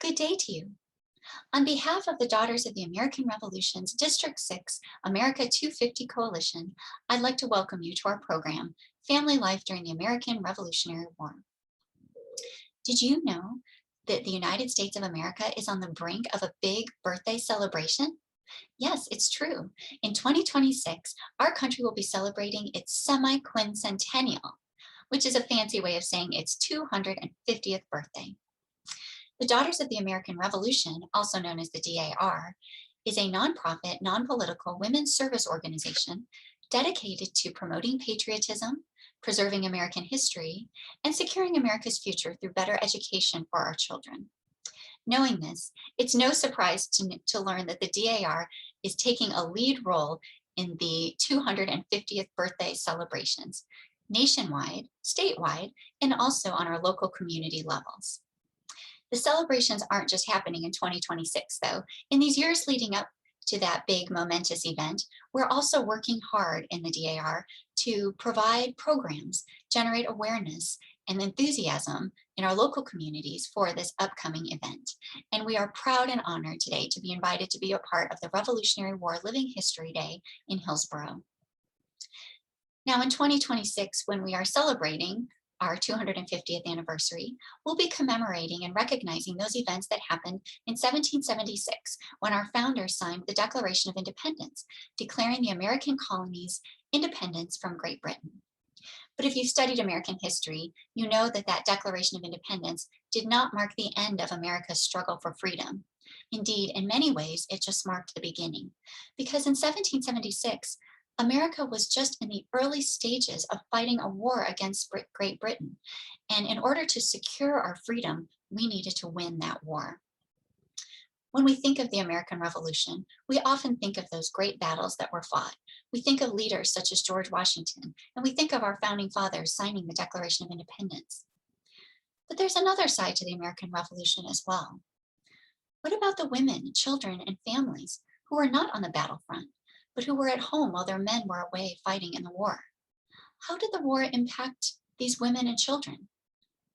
Good day to you. On behalf of the Daughters of the American Revolution's District 6 America 250 Coalition, I'd like to welcome you to our program, Family Life During the American Revolutionary War. Did you know that the United States of America is on the brink of a big birthday celebration? Yes, it's true. In 2026, our country will be celebrating its semi-quincentennial, which is a fancy way of saying its 250th birthday. The Daughters of the American Revolution, also known as the DAR, is a nonprofit, non-political women's service organization dedicated to promoting patriotism, preserving American history, and securing America's future through better education for our children. Knowing this, it's no surprise to learn that the DAR is taking a lead role in the 250th birthday celebrations, nationwide, statewide, and also on our local community levels. The celebrations aren't just happening in 2026, though. In these years leading up to that big momentous event, we're also working hard in the DAR to provide programs, generate awareness and enthusiasm in our local communities for this upcoming event. And we are proud and honored today to be invited to be a part of the Revolutionary War Living History Day in Hillsborough. Now in 2026, when we are celebrating our 250th anniversary, we'll be commemorating and recognizing those events that happened in 1776 when our founders signed the Declaration of Independence, declaring the American colonies independence from Great Britain. But if you've studied American history, you know that that Declaration of Independence did not mark the end of America's struggle for freedom. Indeed, in many ways, it just marked the beginning. Because in 1776, America was just in the early stages of fighting a war against Great Britain. And in order to secure our freedom, we needed to win that war. When we think of the American Revolution, we often think of those great battles that were fought. We think of leaders such as George Washington, and we think of our founding fathers signing the Declaration of Independence. But there's another side to the American Revolution as well. What about the women, children, and families who were not on the battlefront, but who were at home while their men were away fighting in the war? How did the war impact these women and children?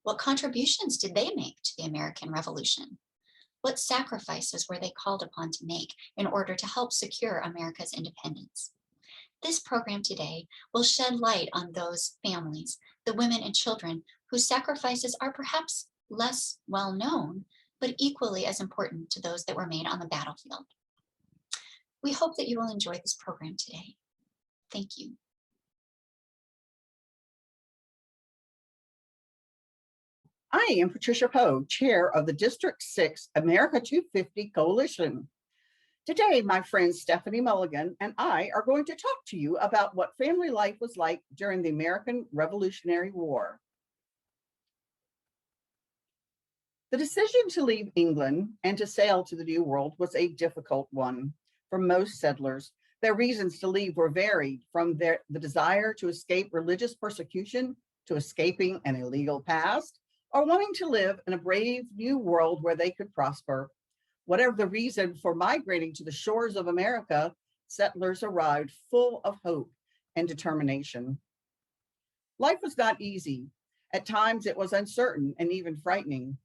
What contributions did they make to the American Revolution? What sacrifices were they called upon to make in order to help secure America's independence? This program today will shed light on those families, the women and children whose sacrifices are perhaps less well known, but equally as important to those that were made on the battlefield. We hope that you will enjoy this program today. Thank you. I am Patricia Poe, Chair of the District 6 America 250 Coalition. Today, my friend Stephanie Mulligan and I are going to talk to you about what family life was like during the American Revolutionary War. The decision to leave England and to sail to the New World was a difficult one for most settlers. Their reasons to leave were varied, from the desire to escape religious persecution to escaping an illegal past, or wanting to live in a brave new world where they could prosper. Whatever the reason for migrating to the shores of America, settlers arrived full of hope and determination. Life was not easy. At times it was uncertain and even frightening.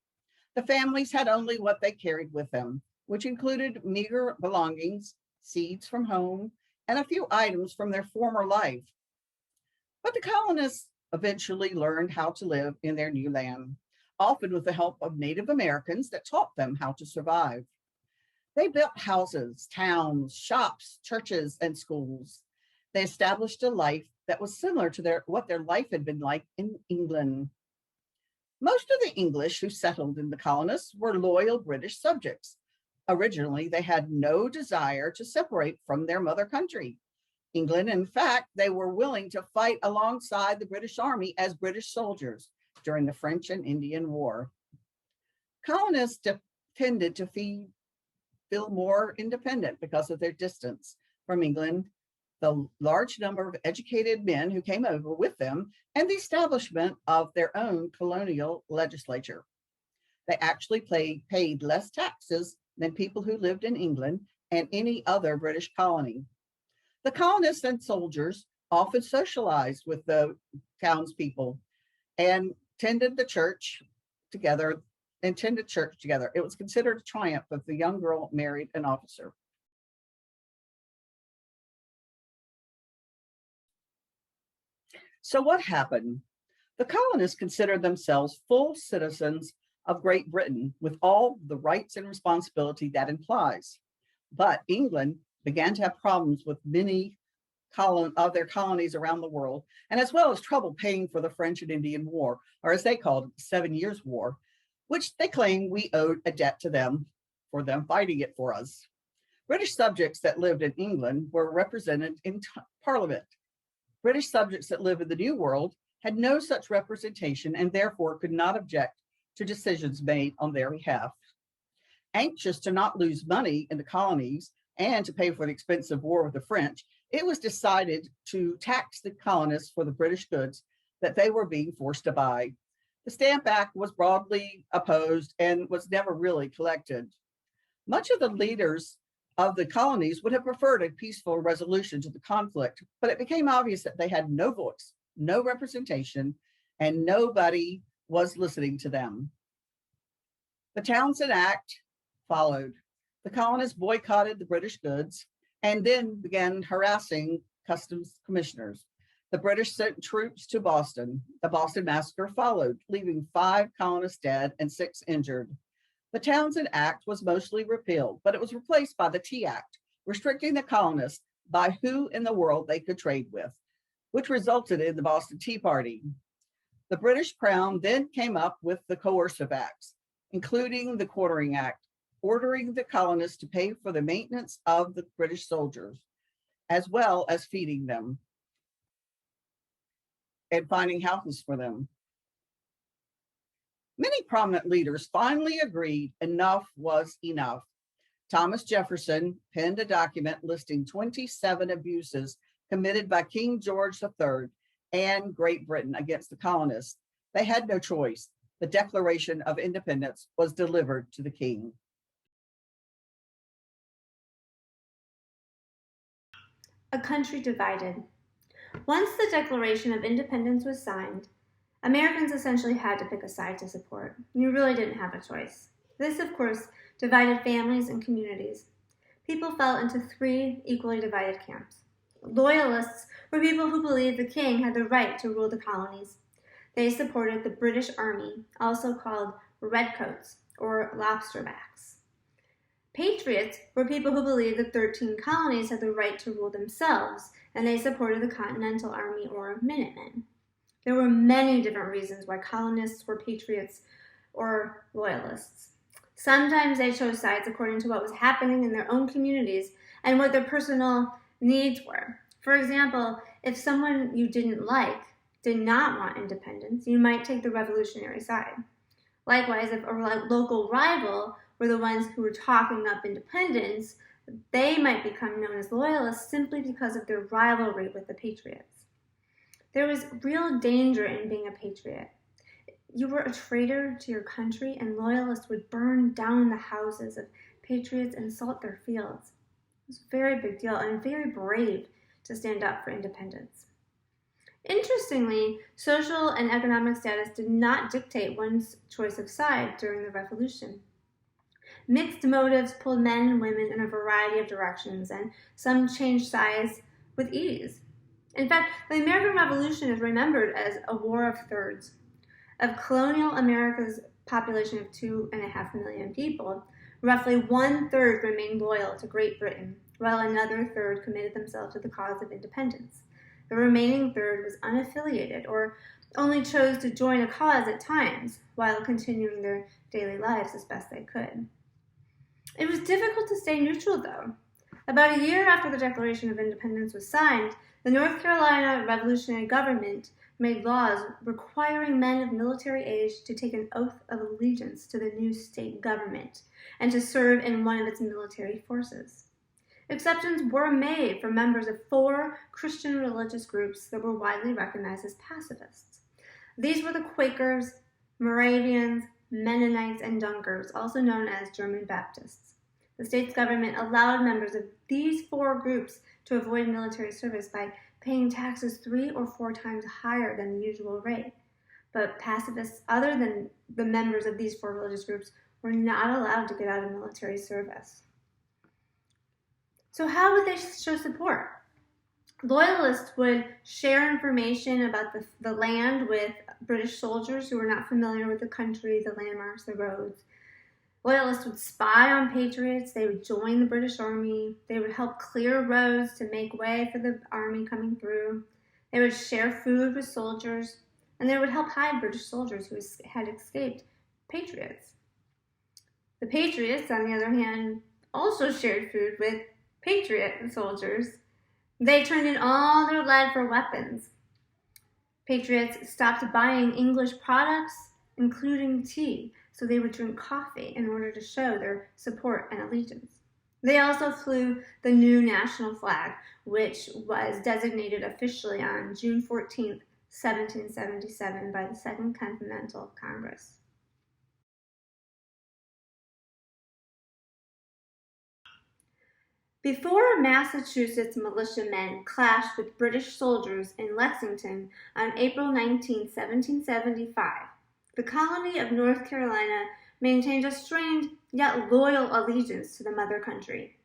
The families had only what they carried with them, which included meager belongings, seeds from home, and a few items from their former life. But the colonists eventually learned how to live in their new land, often with the help of Native Americans that taught them how to survive. They built houses, towns, shops, churches, and schools. They established a life that was similar to what their life had been like in England. Most of the English who settled in the colonies were loyal British subjects. Originally, they had no desire to separate from their mother country. England, in fact, they were willing to fight alongside the British Army as British soldiers during the French and Indian War. Colonists tended to feel more independent because of their distance from England, the large number of educated men who came over with them, and the establishment of their own colonial legislature. They actually paid less taxes than people who lived in England and any other British colony. The colonists and soldiers often socialized with the townspeople and attended the church together attended church together. It was considered a triumph if the young girl married an officer. So what happened? The colonists considered themselves full citizens of Great Britain with all the rights and responsibility that implies. But England began to have problems with many of their colonies around the world, and as well as trouble paying for the French and Indian War, or as they called it, the 7 Years' War, which they claimed we owed a debt to them for them fighting it for us. British subjects that lived in England were represented in Parliament. British subjects that lived in the New World had no such representation and therefore could not object to decisions made on their behalf. Anxious to not lose money in the colonies and to pay for the expensive war with the French, it was decided to tax the colonists for the British goods that they were being forced to buy. The Stamp Act was broadly opposed and was never really collected. Much of the leaders of the colonies would have preferred a peaceful resolution to the conflict, but it became obvious that they had no voice, no representation, and nobody was listening to them. The Townshend Act followed. The colonists boycotted the British goods and then began harassing customs commissioners. The British sent troops to Boston. The Boston Massacre followed, leaving 5 colonists dead and 6 injured. The Townshend Act was mostly repealed, but it was replaced by the Tea Act, restricting the colonists by who in the world they could trade with, which resulted in the Boston Tea Party. The British Crown then came up with the coercive acts, including the Quartering Act, ordering the colonists to pay for the maintenance of the British soldiers, as well as feeding them and finding houses for them. Many prominent leaders finally agreed enough was enough. Thomas Jefferson penned a document listing 27 abuses committed by King George III and Great Britain against the colonists. They had no choice. The Declaration of Independence was delivered to the king. A country divided. Once the Declaration of Independence was signed, Americans essentially had to pick a side to support. You really didn't have a choice. This, of course, divided families and communities. People fell into 3 equally divided camps. Loyalists were people who believed the king had the right to rule the colonies. They supported the British Army, also called redcoats or lobsterbacks. Patriots were people who believed the 13 colonies had the right to rule themselves, and they supported the Continental Army or Minutemen. There were many different reasons why colonists were patriots or loyalists. Sometimes they chose sides according to what was happening in their own communities and what their personal needs were. For example, if someone you didn't like did not want independence, you might take the revolutionary side. Likewise, if a local rival were the ones who were talking up independence, they might become known as loyalists simply because of their rivalry with the patriots. There was real danger in being a patriot. You were a traitor to your country, and loyalists would burn down the houses of patriots and salt their fields. It was a very big deal and very brave to stand up for independence. Interestingly, social and economic status did not dictate one's choice of side during the Revolution. Mixed motives pulled men and women in a variety of directions, and some changed sides with ease. In fact, the American Revolution is remembered as a war of thirds. Of colonial America's population of 2.5 million people, roughly 1/3 remained loyal to Great Britain, while another third committed themselves to the cause of independence. The remaining third was unaffiliated or only chose to join a cause at times while continuing their daily lives as best they could. It was difficult to stay neutral, though. About a year after the Declaration of Independence was signed, the North Carolina Revolutionary Government made laws requiring men of military age to take an oath of allegiance to the new state government and to serve in one of its military forces. Exceptions were made for members of 4 Christian religious groups that were widely recognized as pacifists. These were the Quakers, Moravians, Mennonites, and Dunkers, also known as German Baptists. The state's government allowed members of these 4 groups to avoid military service by paying taxes 3 or 4 times higher than the usual rate. but pacifists other than the members of these 4 religious groups were not allowed to get out of military service. So how would they show support? Loyalists would share information about the land with British soldiers who were not familiar with the country, the landmarks, the roads. Loyalists would spy on patriots. They would join the British Army. They would help clear roads to make way for the army coming through. They would share food with soldiers, and they would help hide British soldiers who had escaped patriots. The patriots, on the other hand, also shared food with patriot soldiers. They turned in all their lead for weapons. Patriots stopped buying English products, including tea, so they would drink coffee in order to show their support and allegiance. They also flew the new national flag, which was designated officially on June 14th, 1777 by the Second Continental Congress. Before Massachusetts militiamen clashed with British soldiers in Lexington on April 19, 1775, the colony of North Carolina maintained a strained yet loyal allegiance to the mother country.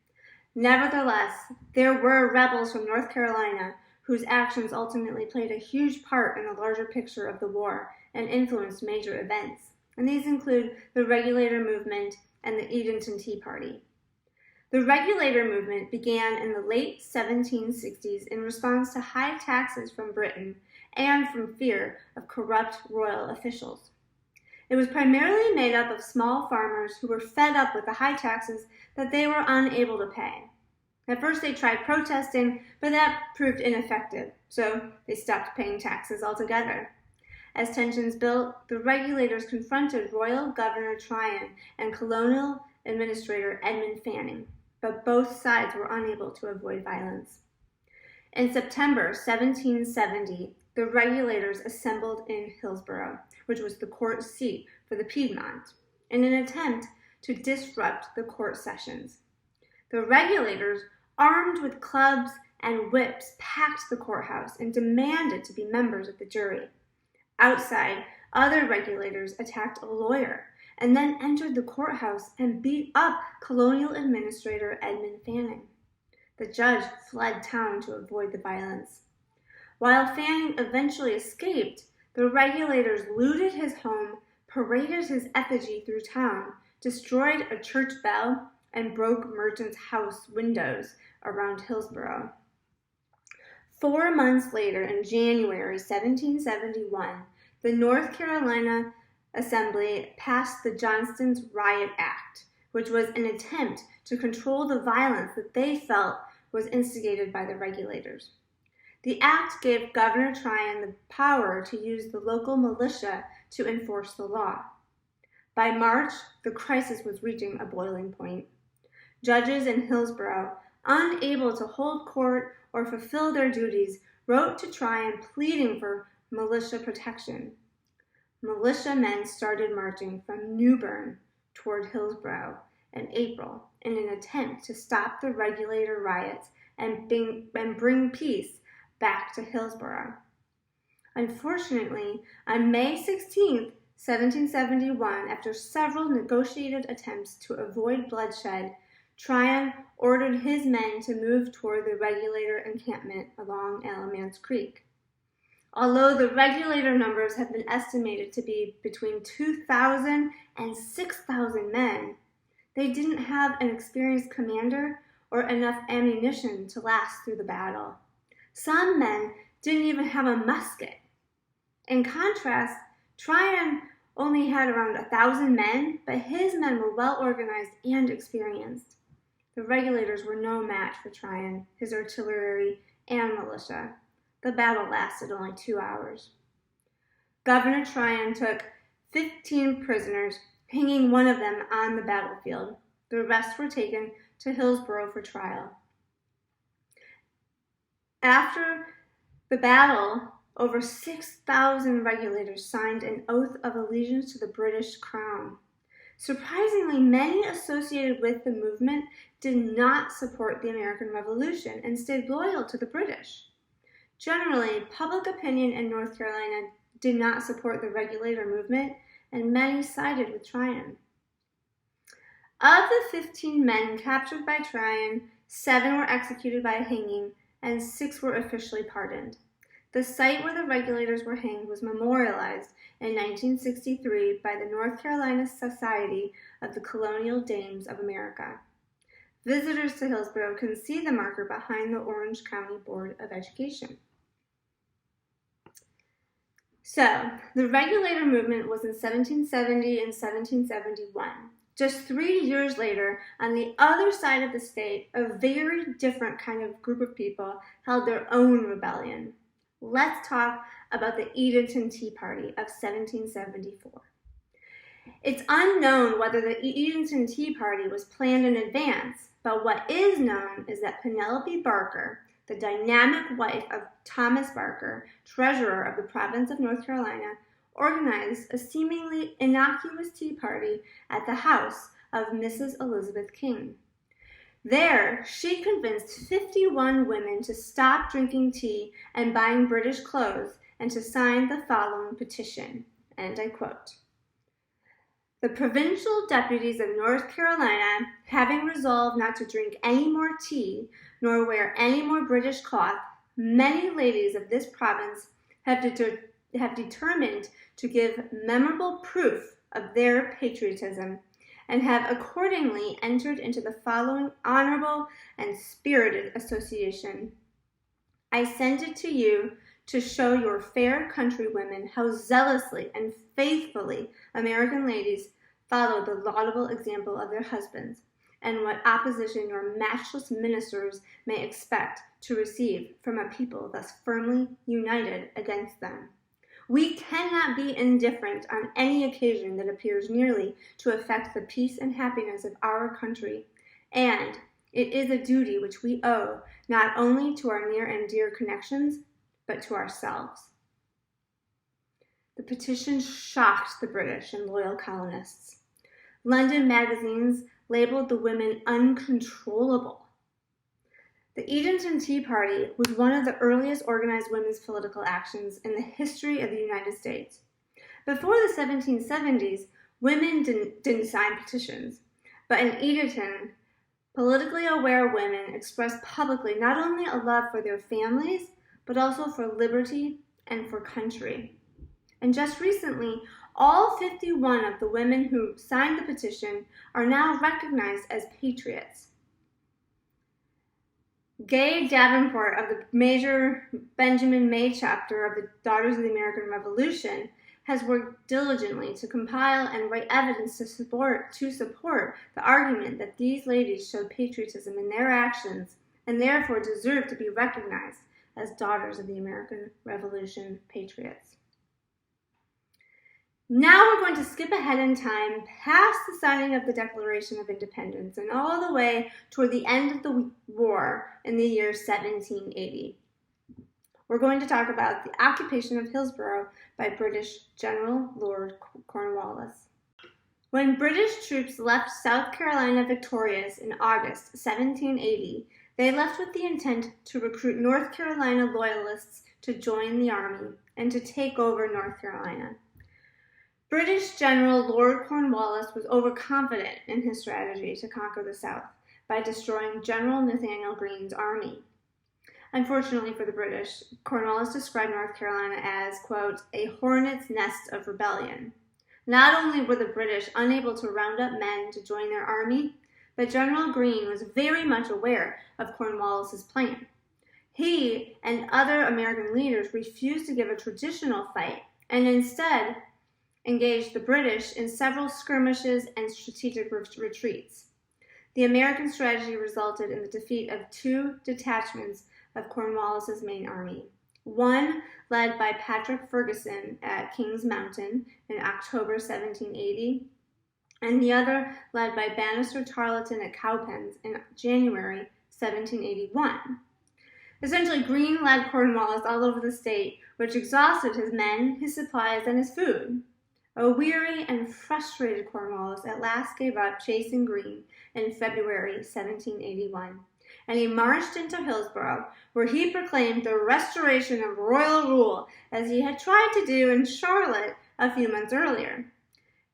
Nevertheless, there were rebels from North Carolina whose actions ultimately played a huge part in the larger picture of the war and influenced major events, and these include the Regulator Movement and the Edenton Tea Party. The Regulator Movement began in the late 1760s in response to high taxes from Britain and from fear of corrupt royal officials. It was primarily made up of small farmers who were fed up with the high taxes that they were unable to pay. At first they tried protesting, but that proved ineffective, so they stopped paying taxes altogether. As tensions built, the Regulators confronted Royal Governor Tryon and Colonial Administrator Edmund Fanning, but both sides were unable to avoid violence. In September 1770, the Regulators assembled in Hillsborough, which was the court seat for the Piedmont, in an attempt to disrupt the court sessions. The Regulators, armed with clubs and whips, packed the courthouse and demanded to be members of the jury. Outside, other Regulators attacked a lawyer and then entered the courthouse and beat up Colonial Administrator Edmund Fanning. The judge fled town to avoid the violence. While Fanning eventually escaped, the Regulators looted his home, paraded his effigy through town, destroyed a church bell, and broke merchants' house windows around Hillsborough. 4 months later, in January 1771, the North Carolina Assembly passed the Johnston's Riot Act, which was an attempt to control the violence that they felt was instigated by the Regulators. The act gave Governor Tryon the power to use the local militia to enforce the law. By March, the crisis was reaching a boiling point. Judges in Hillsborough, unable to hold court or fulfill their duties, wrote to Tryon pleading for militia protection. Militiamen started marching from New Bern toward Hillsborough in April in an attempt to stop the Regulator riots and bring peace back to Hillsborough. Unfortunately, on May 16, 1771, after several negotiated attempts to avoid bloodshed, Tryon ordered his men to move toward the Regulator encampment along Alamance Creek. Although the Regulator numbers have been estimated to be between 2,000 and 6,000 men, they didn't have an experienced commander or enough ammunition to last through the battle. Some men didn't even have a musket. In contrast, Tryon only had around 1,000 men, but his men were well organized and experienced. The Regulators were no match for Tryon, his artillery, and militia. The battle lasted only 2 hours. Governor Tryon took 15 prisoners, hanging one of them on the battlefield. The rest were taken to Hillsborough for trial. After the battle, over 6,000 Regulators signed an oath of allegiance to the British Crown. Surprisingly, many associated with the movement did not support the American Revolution and stayed loyal to the British. Generally, public opinion in North Carolina did not support the Regulator Movement, and many sided with Tryon. Of the 15 men captured by Tryon, 7 were executed by hanging, and 6 were officially pardoned. The site where the regulators were hanged was memorialized in 1963 by the North Carolina Society of the Colonial Dames of America. Visitors to Hillsborough can see the marker behind the Orange County Board of Education. So, the Regulator Movement was in 1770 and 1771. Just 3 years later, on the other side of the state, a very different kind of group of people held their own rebellion. Let's talk about the Edenton Tea Party of 1774. It's unknown whether the Edenton Tea Party was planned in advance, but what is known is that Penelope Barker, the dynamic wife of Thomas Barker, treasurer of the province of North Carolina, organized a seemingly innocuous tea party at the house of Mrs. Elizabeth King. There, she convinced 51 women to stop drinking tea and buying British clothes and to sign the following petition, and I quote, "The provincial deputies of North Carolina, having resolved not to drink any more tea, nor wear any more British cloth, many ladies of this province have determined to give memorable proof of their patriotism, and have accordingly entered into the following honorable and spirited association. I send it to you to show your fair countrywomen how zealously and faithfully American ladies follow the laudable example of their husbands, and what opposition your matchless ministers may expect to receive from a people thus firmly united against them. We cannot be indifferent on any occasion that appears nearly to affect the peace and happiness of our country, and it is a duty which we owe not only to our near and dear connections, but to ourselves." The petition shocked the British and loyal colonists. London magazines labeled the women uncontrollable. The Edenton Tea Party was one of the earliest organized women's political actions in the history of the United States. Before the 1770s, women didn't sign petitions, but in Edenton, politically aware women expressed publicly not only a love for their families, but also for liberty and for country. And just recently, all 51 of the women who signed the petition are now recognized as patriots. Gay Davenport of the Major Benjamin May chapter of the Daughters of the American Revolution has worked diligently to compile and write evidence to support the argument that these ladies showed patriotism in their actions and therefore deserve to be recognized as Daughters of the American Revolution patriots. Now we're going to skip ahead in time past the signing of the Declaration of Independence and all the way toward the end of the war in the year 1780. We're going to talk about the occupation of Hillsborough by British General Lord Cornwallis. When British troops left South Carolina victorious in August 1780, they left with the intent to recruit North Carolina loyalists to join the army and to take over North Carolina. British General Lord Cornwallis was overconfident in his strategy to conquer the South by destroying General Nathanael Greene's army. Unfortunately for the British, Cornwallis described North Carolina as, quote, a hornet's nest of rebellion. Not only were the British unable to round up men to join their army, but General Greene was very much aware of Cornwallis's plan. He and other American leaders refused to give a traditional fight and instead engaged the British in several skirmishes and strategic retreats. The American strategy resulted in the defeat of 2 detachments of Cornwallis's main army. One led by Patrick Ferguson at Kings Mountain in October 1780, and the other led by Bannister Tarleton at Cowpens in January 1781. Essentially, Greene led Cornwallis all over the state, which exhausted his men, his supplies, and his food. A weary and frustrated Cornwallis at last gave up chasing Greene in February 1781, and he marched into Hillsborough, where he proclaimed the restoration of royal rule, as he had tried to do in Charlotte a few months earlier.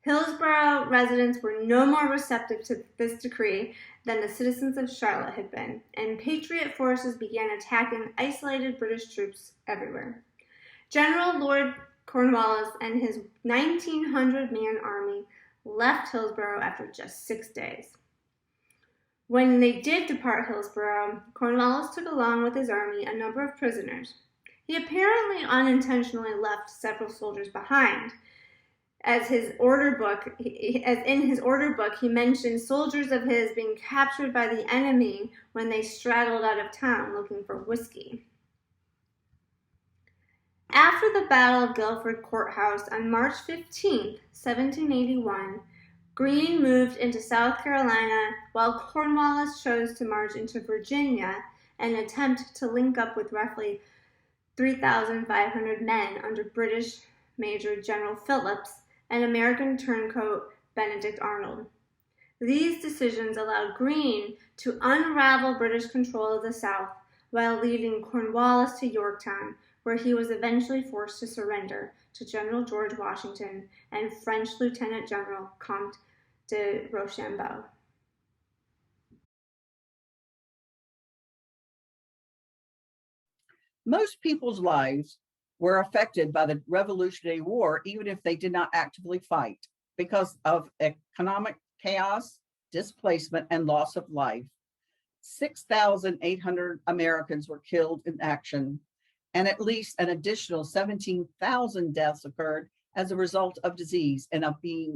Hillsborough residents were no more receptive to this decree than the citizens of Charlotte had been, and Patriot forces began attacking isolated British troops everywhere. General Lord Cornwallis and his 1,900-man army left Hillsborough after just 6 days. When they did depart Hillsborough, Cornwallis took along with his army a number of prisoners. He apparently unintentionally left several soldiers behind. As in his order book, he mentioned soldiers of his being captured by the enemy when they straggled out of town looking for whiskey. After the Battle of Guilford Courthouse on March 15, 1781, Greene moved into South Carolina while Cornwallis chose to march into Virginia and attempt to link up with roughly 3,500 men under British Major General Phillips and American turncoat Benedict Arnold. These decisions allowed Greene to unravel British control of the South while leaving Cornwallis to Yorktown, where he was eventually forced to surrender to General George Washington and French Lieutenant General Comte de Rochambeau. Most people's lives were affected by the Revolutionary War, even if they did not actively fight, because of economic chaos, displacement, and loss of life. 6,800 Americans were killed in action, and at least an additional 17,000 deaths occurred as a result of disease and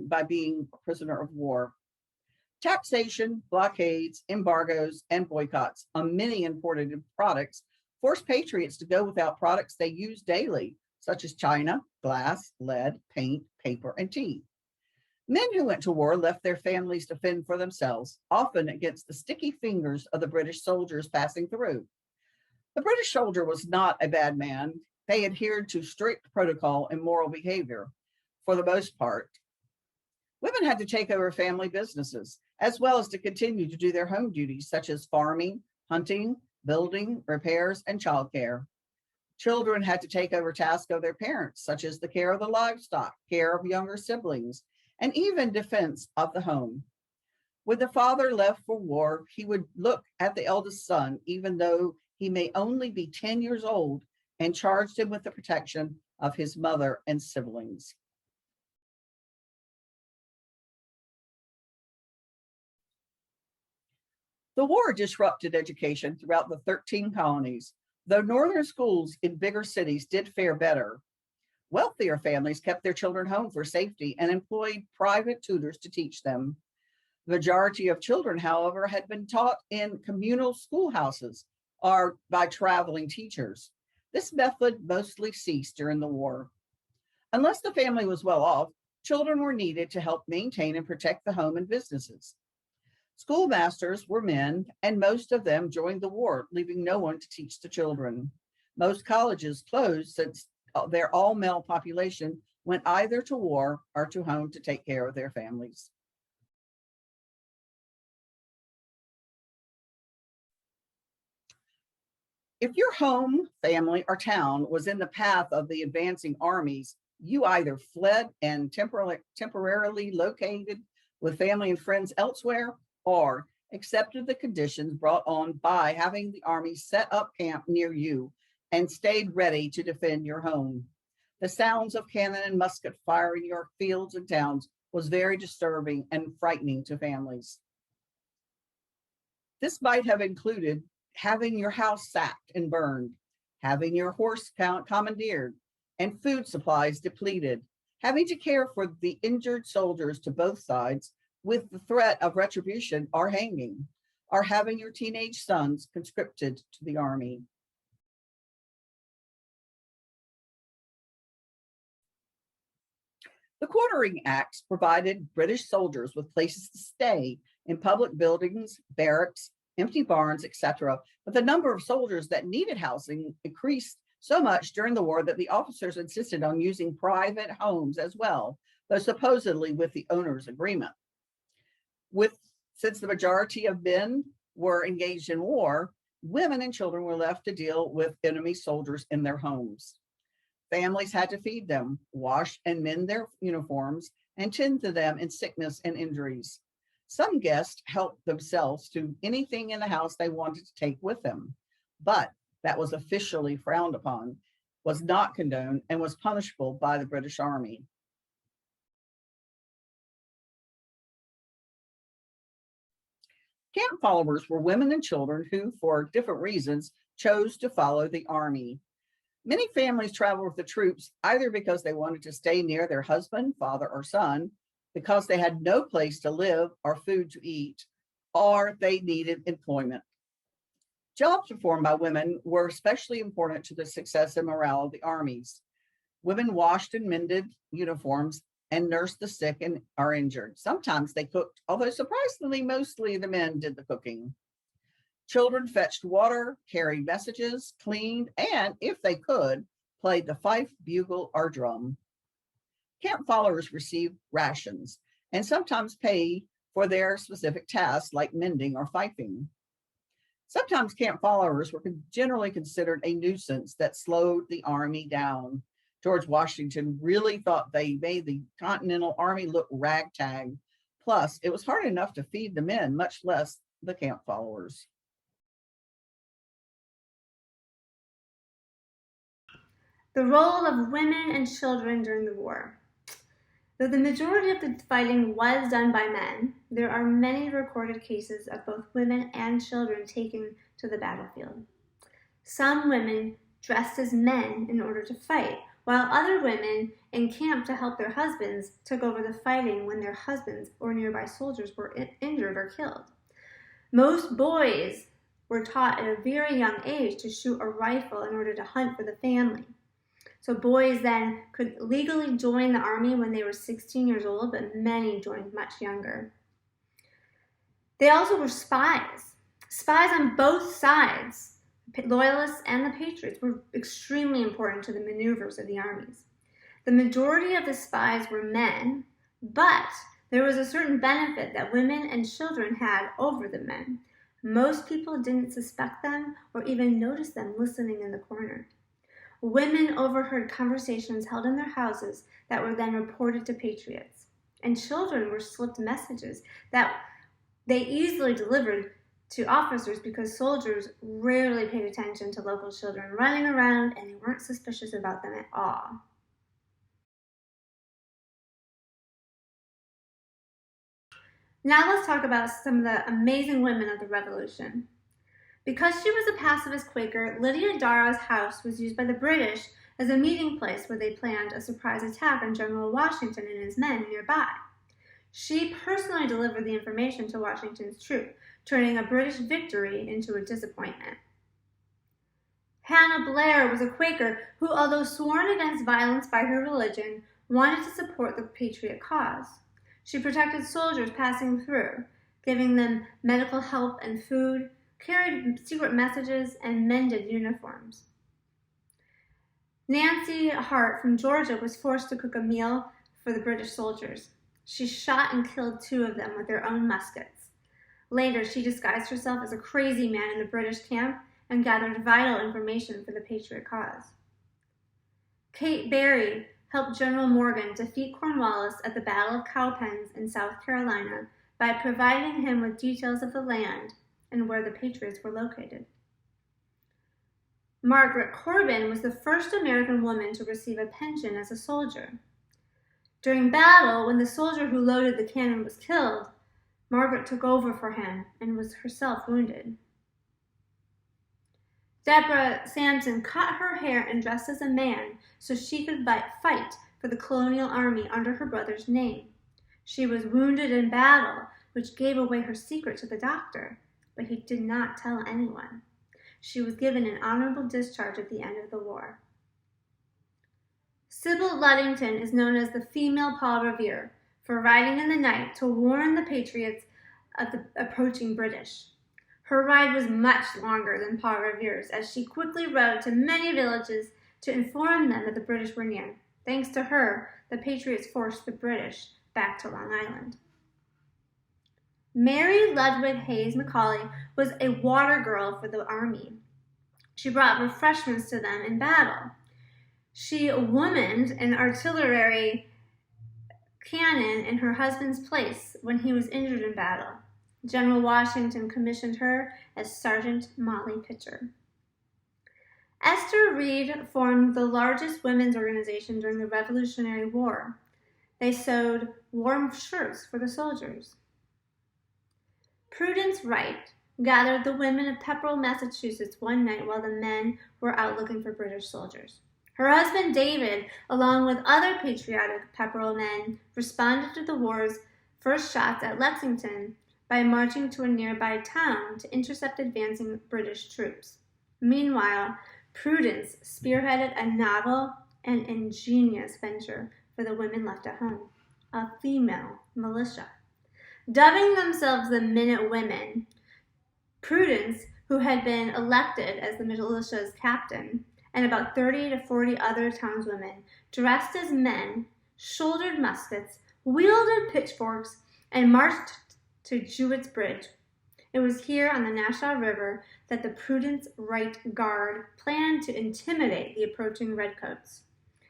by being a prisoner of war. Taxation, blockades, embargoes, and boycotts on many imported products forced patriots to go without products they use daily, such as china, glass, lead, paint, paper, and tea. Men who went to war left their families to fend for themselves, often against the sticky fingers of the British soldiers passing through. The British soldier was not a bad man. They adhered to strict protocol and moral behavior for the most part. Women had to take over family businesses, as well as to continue to do their home duties, such as farming, hunting, building, repairs, and childcare. Children had to take over tasks of their parents, such as the care of the livestock, care of younger siblings, and even defense of the home. When the father left for war, he would look at the eldest son, even though he may only be 10 years old, and charged him with the protection of his mother and siblings. The war disrupted education throughout the 13 colonies, though northern schools in bigger cities did fare better. Wealthier families kept their children home for safety and employed private tutors to teach them. The majority of children, however, had been taught in communal schoolhouses or by traveling teachers. This method mostly ceased during the war. Unless the family was well off, children were needed to help maintain and protect the home and businesses. Schoolmasters were men, and most of them joined the war, leaving no one to teach the children. Most colleges closed since their all-male population went either to war or to home to take care of their families. If your home, family, or town was in the path of the advancing armies, you either fled and temporarily located with family and friends elsewhere, or accepted the conditions brought on by having the army set up camp near you and stayed ready to defend your home. The sounds of cannon and musket fire in your fields and towns was very disturbing and frightening to families. This might have included having your house sacked and burned, having your horse commandeered, and food supplies depleted, having to care for the injured soldiers to both sides with the threat of retribution or hanging, or having your teenage sons conscripted to the army. The Quartering Acts provided British soldiers with places to stay in public buildings, barracks, empty barns, etc. But the number of soldiers that needed housing increased so much during the war that the officers insisted on using private homes as well, though supposedly with the owner's agreement. Since the majority of men were engaged in war, women and children were left to deal with enemy soldiers in their homes. Families had to feed them, wash and mend their uniforms, and tend to them in sickness and injuries. Some guests helped themselves to anything in the house they wanted to take with them, but that was officially frowned upon, was not condoned, and was punishable by the British Army. Camp followers were women and children who, for different reasons, chose to follow the army. Many families traveled with the troops either because they wanted to stay near their husband, father, or son, because they had no place to live or food to eat, or they needed employment. Jobs performed by women were especially important to the success and morale of the armies. Women washed and mended uniforms and nursed the sick and are injured. Sometimes they cooked, although surprisingly, mostly the men did the cooking. Children fetched water, carried messages, cleaned, and if they could, played the fife, bugle, or drum. Camp followers received rations and sometimes paid for their specific tasks like mending or fifing. Sometimes camp followers were generally considered a nuisance that slowed the army down. George Washington really thought they made the Continental Army look ragtag. Plus, it was hard enough to feed the men, much less the camp followers. The role of women and children during the war. Though the majority of the fighting was done by men, there are many recorded cases of both women and children taken to the battlefield. Some women dressed as men in order to fight, while other women in camp to help their husbands took over the fighting when their husbands or nearby soldiers were injured or killed. Most boys were taught at a very young age to shoot a rifle in order to hunt for the family. So boys then could legally join the army when they were 16 years old, but many joined much younger. They also were spies. Spies on both sides, loyalists and the patriots, were extremely important to the maneuvers of the armies. The majority of the spies were men, but there was a certain benefit that women and children had over the men. Most people didn't suspect them or even notice them listening in the corner. Women overheard conversations held in their houses that were then reported to patriots, and children were slipped messages that they easily delivered to officers because soldiers rarely paid attention to local children running around and they weren't suspicious about them at all. Now let's talk about some of the amazing women of the Revolution. Because she was a pacifist Quaker, Lydia Darrow's house was used by the British as a meeting place where they planned a surprise attack on General Washington and his men nearby. She personally delivered the information to Washington's troops, turning a British victory into a disappointment. Hannah Blair was a Quaker who, although sworn against violence by her religion, wanted to support the Patriot cause. She protected soldiers passing through, giving them medical help and food, carried secret messages, and mended uniforms. Nancy Hart from Georgia was forced to cook a meal for the British soldiers. She shot and killed 2 of them with their own muskets. Later, she disguised herself as a crazy man in the British camp and gathered vital information for the Patriot cause. Kate Berry helped General Morgan defeat Cornwallis at the Battle of Cowpens in South Carolina by providing him with details of the land and where the Patriots were located. Margaret Corbin was the first American woman to receive a pension as a soldier. During battle, when the soldier who loaded the cannon was killed, Margaret took over for him and was herself wounded. Deborah Sampson cut her hair and dressed as a man so she could fight for the colonial army under her brother's name. She was wounded in battle, which gave away her secret to the doctor, but he did not tell anyone. She was given an honorable discharge at the end of the war. Sybil Ludington is known as the female Paul Revere for riding in the night to warn the Patriots of the approaching British. Her ride was much longer than Paul Revere's, as she quickly rode to many villages to inform them that the British were near. Thanks to her, the Patriots forced the British back to Long Island. Mary Ludwig Hayes Macaulay was a water girl for the Army. She brought refreshments to them in battle. She womaned an artillery cannon in her husband's place when he was injured in battle. General Washington commissioned her as Sergeant Molly Pitcher. Esther Reed formed the largest women's organization during the Revolutionary War. They sewed warm shirts for the soldiers. Prudence Wright gathered the women of Pepperell, Massachusetts one night while the men were out looking for British soldiers. Her husband David, along with other patriotic Pepperell men, responded to the war's first shots at Lexington by marching to a nearby town to intercept advancing British troops. Meanwhile, Prudence spearheaded a novel and ingenious venture for the women left at home, a female militia. Dubbing themselves the Minute Women, Prudence, who had been elected as the militia's captain, and about 30 to 40 other townswomen, dressed as men, shouldered muskets, wielded pitchforks, and marched to Jewett's Bridge. It was here on the Nassau River that the Prudence Right Guard planned to intimidate the approaching redcoats.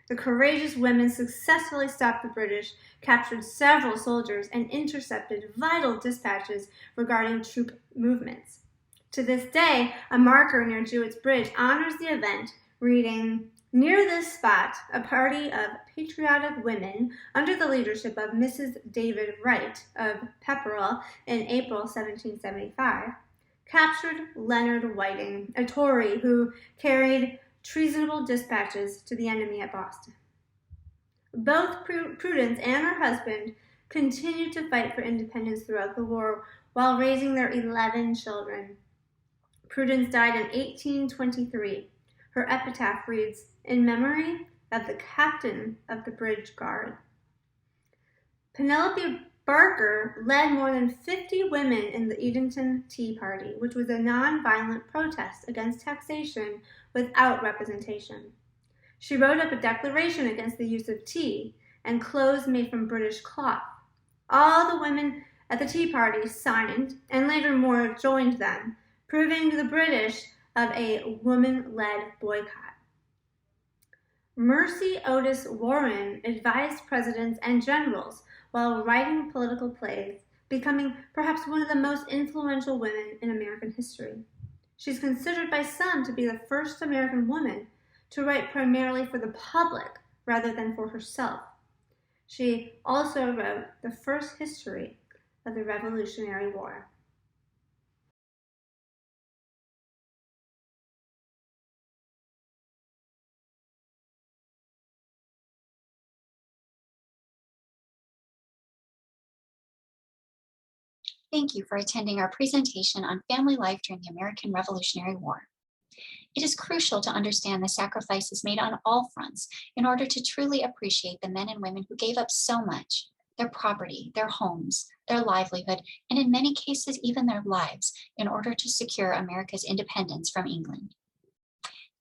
The courageous women successfully stopped the British, captured several soldiers, and intercepted vital dispatches regarding troop movements. To this day, a marker near Jewett's Bridge honors the event, reading, "Near this spot, a party of patriotic women, under the leadership of Mrs. David Wright of Pepperell in April 1775, captured Leonard Whiting, a Tory who carried treasonable dispatches to the enemy at Boston." Both Prudence and her husband continued to fight for independence throughout the war while raising their 11 children. Prudence died in 1823. Her epitaph reads, "In memory of the captain of the Bridge Guard." Penelope Barker led more than 50 women in the Edenton Tea Party, which was a non-violent protest against taxation without representation. She wrote up a declaration against the use of tea and clothes made from British cloth. All the women at the Tea Party signed, and later more joined them, proving to the British of a woman-led boycott. Mercy Otis Warren advised presidents and generals while writing political plays, becoming perhaps one of the most influential women in American history. She's considered by some to be the first American woman to write primarily for the public rather than for herself. She also wrote the first history of the Revolutionary War. Thank you for attending our presentation on family life during the American Revolutionary War. It is crucial to understand the sacrifices made on all fronts in order to truly appreciate the men and women who gave up so much, their property, their homes, their livelihood, and in many cases, even their lives, in order to secure America's independence from England.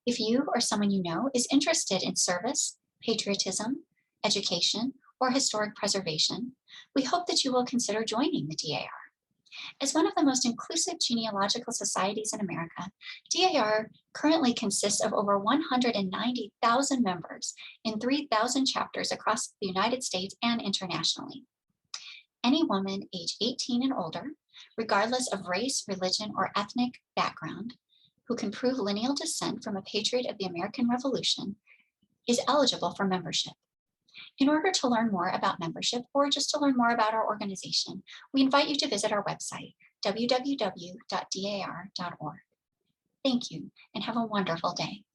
If you or someone you know is interested in service, patriotism, education, or historic preservation, we hope that you will consider joining the DAR. As one of the most inclusive genealogical societies in America, DAR currently consists of over 190,000 members in 3,000 chapters across the United States and internationally. Any woman age 18 and older, regardless of race, religion, or ethnic background, who can prove lineal descent from a patriot of the American Revolution, is eligible for membership. In order to learn more about membership or just to learn more about our organization, we invite you to visit our website, www.dar.org. Thank you and have a wonderful day.